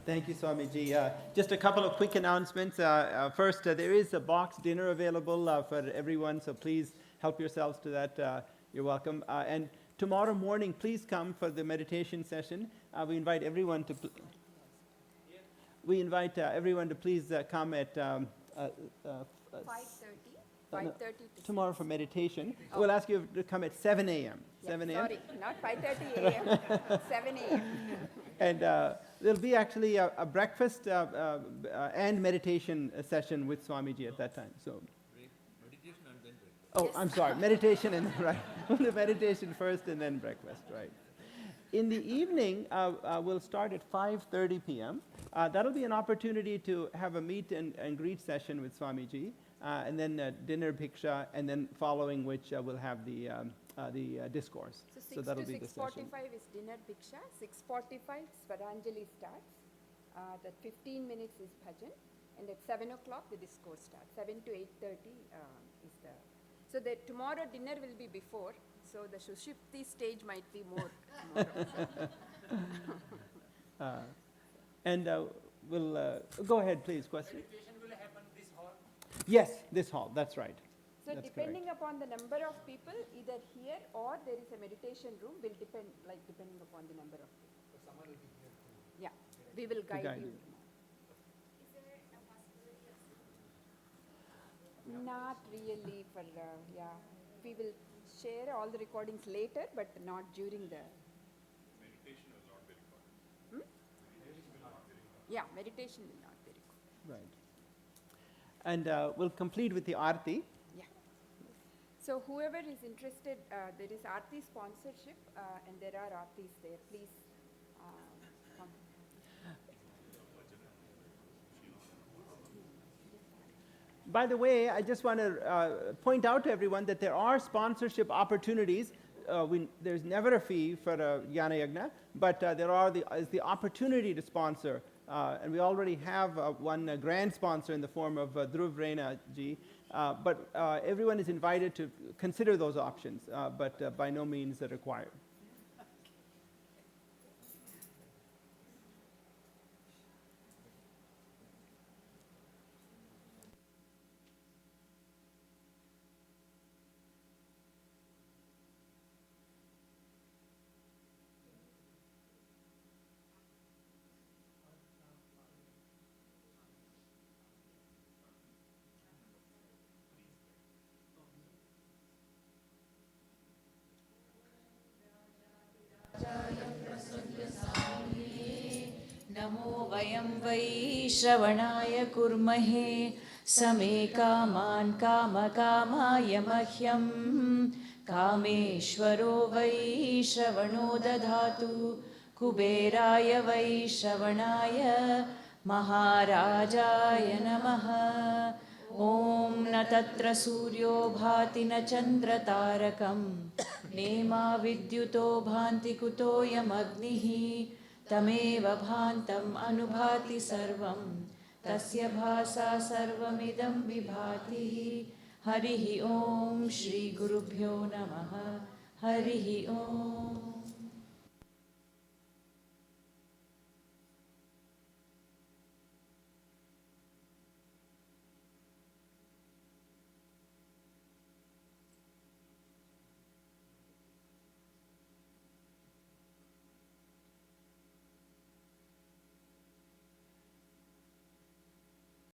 Thank you, Swamiji. Just a couple of quick announcements. First, there is a boxed dinner available for everyone, so please help yourselves to that. You're welcome. And tomorrow morning, please come for the meditation session. We invite everyone to please come at 5:30 to tomorrow for meditation. We'll ask you to come at 7 a.m. 7 a.m. Sorry, not 5:30 a.m. 7 a.m. And there'll be actually a breakfast and meditation session with Swamiji at that time. So, Meditation and then breakfast. oh, I'm sorry, meditation and then, right. The meditation first and then breakfast, right. In the evening, we'll start at 5:30 p.m. That'll be an opportunity to have a meet and greet session with Swamiji, and then dinner bhiksha, and then following which we'll have the discourse. So 6 that'll to be the session. 6:45 is dinner bhiksha. 6:45 Swaranjali starts. That 15 minutes is bhajan, and at 7 o'clock the discourse starts. 7 to 8:30 is the. So the tomorrow dinner will be before. So the Sushupti stage might be more. And we'll go ahead, please. Question. Meditation will happen this hall. Yes, this hall. That's right. So That's depending upon the number of people, either here or there is a meditation room, will depend, like depending upon the number of people. So someone will be here too. Yeah, we will guide guide you. you. Not really for, yeah. We will share all the recordings later, but not during the. Meditation will not be recorded. Yeah, meditation will not be recorded. Right. And we'll complete with the Aarti. Yeah. So whoever is interested, there is Aarti sponsorship, and there are Aartis there. Please come. By the way, I just want to point out to everyone that there are sponsorship opportunities. There's never a fee for a Jnana Yajna, but there is the opportunity to sponsor. And we already have one grand sponsor in the form of Dhruv Rena ji. But everyone is invited to consider those options, but by no means required. नमो वयं वै श्रवणाय कुर्महे समे कामान् कामकामाय मह्यं कामेश्वरो वै श्रवणो दधातु कुबेराय वै श्रवणाय महाराजाय नमः ॐ न तत्र सूर्यो भाति न चन्द्रतारकं नेमा विद्युतो भान्ति कुतोऽयमग्निः तमेव भान्तम् अनुभाति सर्वं तस्य भासा सर्वमिदं विभाति हरिः ॐ श्रीगुरुभ्यो नमः हरिः ॐ